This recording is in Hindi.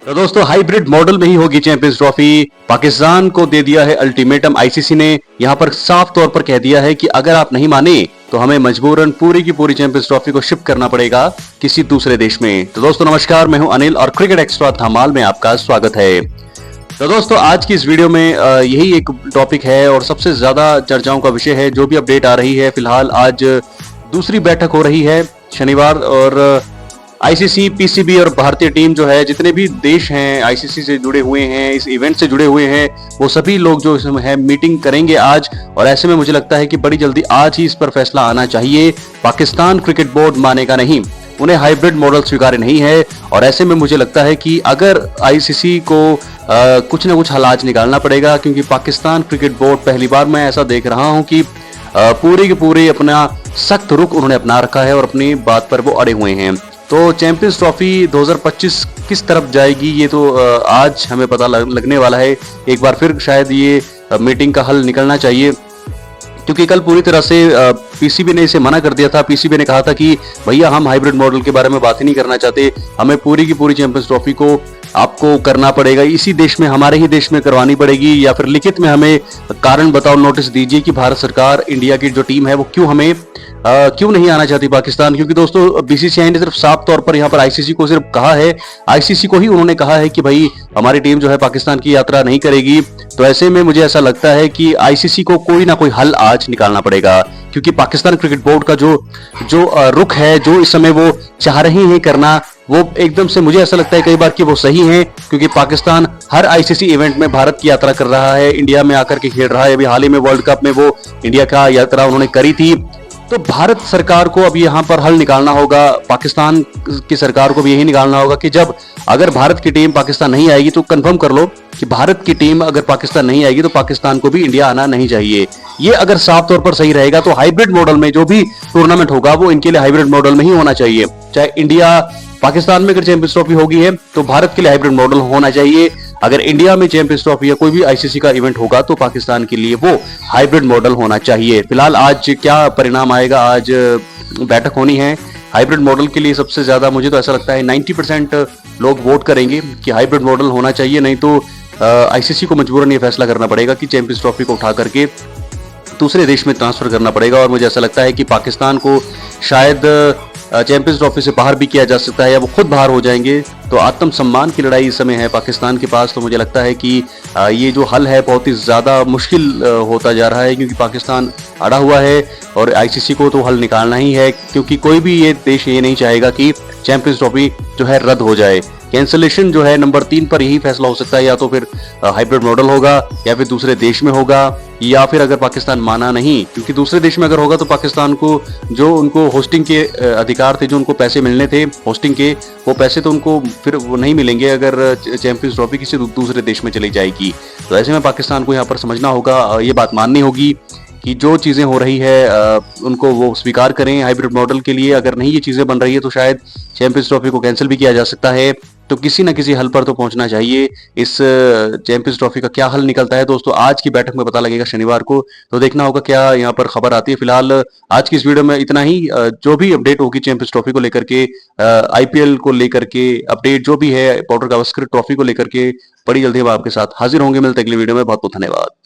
तो दोस्तों हाइब्रिड मॉडल में ही होगी चैंपियंस ट्रॉफी। पाकिस्तान को दे दिया है अल्टीमेटम। आईसीसी ने यहां पर साफ तौर पर कह दिया है कि अगर आप नहीं माने तो हमें मजबूरन पूरी की पूरी चैंपियंस ट्रॉफी को शिफ्ट करना पड़ेगा किसी दूसरे देश में। तो दोस्तों नमस्कार, मैं हूं अनिल और क्रिकेट एक्स्ट्रा धमाल में आपका स्वागत है। तो दोस्तों आज की इस वीडियो में यही एक टॉपिक है और सबसे ज्यादा चर्चाओं का विषय है। जो भी अपडेट आ रही है, फिलहाल आज दूसरी बैठक हो रही है शनिवार, और आईसीसी, पीसीबी और भारतीय टीम जो है, जितने भी देश हैं आईसीसी से जुड़े हुए हैं, इस इवेंट से जुड़े हुए हैं, वो सभी लोग जो इसमें है मीटिंग करेंगे आज। और ऐसे में मुझे लगता है कि बड़ी जल्दी आज ही इस पर फैसला आना चाहिए। पाकिस्तान क्रिकेट बोर्ड मानेगा नहीं, उन्हें हाइब्रिड मॉडल स्वीकार्य नहीं है। और ऐसे में मुझे लगता है कि अगर आईसीसी को कुछ ना कुछ हल आज निकालना पड़ेगा, क्योंकि पाकिस्तान क्रिकेट बोर्ड पहली बार मैं ऐसा देख रहा हूं कि पूरी की पूरी अपना सख्त रुख उन्होंने अपना रखा है और अपनी बात पर वो अड़े हुए हैं। तो चैंपियंस ट्रॉफी 2025 किस तरफ जाएगी, ये तो आज हमें पता लगने वाला है। एक बार फिर शायद ये मीटिंग का हल निकलना चाहिए, क्योंकि कल पूरी तरह से पीसीबी ने इसे मना कर दिया था। पीसीबी ने कहा था कि भैया हम हाइब्रिड मॉडल के बारे में बात ही नहीं करना चाहते, हमें पूरी की पूरी चैंपियंस ट्रॉफी को आपको करना पड़ेगा, इसी देश में, हमारे ही देश में करवानी पड़ेगी, या फिर लिखित में हमें कारण बताओ नोटिस दीजिए कि भारत सरकार, इंडिया की जो टीम है वो क्यों हमें क्यों नहीं आना चाहती पाकिस्तान। क्योंकि दोस्तों बीसीसीआई ने सिर्फ साफ तौर पर यहाँ पर आईसीसी को सिर्फ कहा है, आईसीसी को ही उन्होंने कहा है कि भाई हमारी टीम जो है पाकिस्तान की यात्रा नहीं करेगी। तो ऐसे में मुझे ऐसा लगता है कि आईसीसी को कोई ना कोई हल आज निकालना पड़ेगा, क्योंकि पाकिस्तान क्रिकेट बोर्ड का जो रुख है, जो इस समय वो चाह रही है करना, वो एकदम से मुझे ऐसा लगता है कई बार कि वो सही है। क्योंकि पाकिस्तान हर आईसीसी इवेंट में भारत की यात्रा कर रहा है, इंडिया में आकर के खेल रहा है। अभी हाल ही में वर्ल्ड कप में वो इंडिया का यात्रा उन्होंने करी थी। तो भारत सरकार को अब यहाँ पर हल निकालना होगा, पाकिस्तान की सरकार को भी यही निकालना होगा कि जब अगर भारत की टीम पाकिस्तान नहीं आएगी तो कंफर्म कर लो कि भारत की टीम अगर पाकिस्तान नहीं आएगी तो पाकिस्तान को भी इंडिया आना नहीं चाहिए। ये अगर साफ तौर पर सही रहेगा तो हाइब्रिड मॉडल में जो भी टूर्नामेंट होगा वो इनके लिए हाइब्रिड मॉडल में ही होना चाहिए। चाहे इंडिया पाकिस्तान में अगर चैंपियंस ट्रॉफी होगी है तो भारत के लिए हाइब्रिड मॉडल होना चाहिए। अगर इंडिया में चैंपियंस ट्रॉफी या कोई भी आईसीसी का इवेंट होगा तो पाकिस्तान के लिए वो हाइब्रिड मॉडल होना चाहिए। फिलहाल आज क्या परिणाम आएगा, आज बैठक होनी है हाइब्रिड मॉडल के लिए। सबसे ज्यादा मुझे तो ऐसा लगता है 90% लोग वोट करेंगे कि हाइब्रिड मॉडल होना चाहिए, नहीं तो आईसीसी को मजबूरन ये फैसला करना पड़ेगा कि चैंपियंस ट्रॉफी को उठा करके दूसरे देश में ट्रांसफर करना पड़ेगा। और मुझे ऐसा लगता है कि पाकिस्तान को शायद चैंपियंस ट्रॉफी से बाहर भी किया जा सकता है, या वो खुद बाहर हो जाएंगे। तो आत्मसम्मान की लड़ाई इस समय है पाकिस्तान के पास। तो मुझे लगता है कि ये जो हल है बहुत ही ज़्यादा मुश्किल होता जा रहा है, क्योंकि पाकिस्तान अड़ा हुआ है और आईसीसी को तो हल निकालना ही है, क्योंकि कोई भी ये देश ये नहीं चाहेगा कि चैंपियंस ट्रॉफी जो है रद्द हो जाए। कैंसलेशन जो है नंबर 3 पर यही फैसला हो सकता है, या तो फिर हाइब्रिड मॉडल होगा या फिर दूसरे देश में होगा, या फिर अगर पाकिस्तान माना नहीं, क्योंकि दूसरे देश में अगर होगा तो पाकिस्तान को जो उनको होस्टिंग के अधिकार थे, जो उनको पैसे मिलने थे होस्टिंग के, वो पैसे तो उनको फिर वो नहीं मिलेंगे अगर चैंपियंस ट्रॉफी किसी दूसरे देश में चली जाएगी। तो ऐसे में पाकिस्तान को यहाँ पर समझना होगा, ये बात माननी होगी कि जो चीज़ें हो रही है उनको वो स्वीकार करें हाइब्रिड मॉडल के लिए। अगर नहीं ये चीज़ें बन रही है तो शायद चैंपियंस ट्रॉफी को कैंसिल भी किया जा सकता है। तो किसी न किसी हल पर तो पहुंचना चाहिए। इस चैंपियंस ट्रॉफी का क्या हल निकलता है दोस्तों, आज की बैठक में पता लगेगा शनिवार को। तो देखना होगा क्या यहाँ पर खबर आती है। फिलहाल आज की इस वीडियो में इतना ही। जो भी अपडेट होगी चैंपियंस ट्रॉफी को लेकर के, आईपीएल को लेकर के अपडेट जो भी है, पॉटर गावस्कर ट्रॉफी को लेकर के, बड़ी जल्दी हम आपके साथ हाजिर होंगे। मिलते अगली वीडियो में। बहुत बहुत धन्यवाद।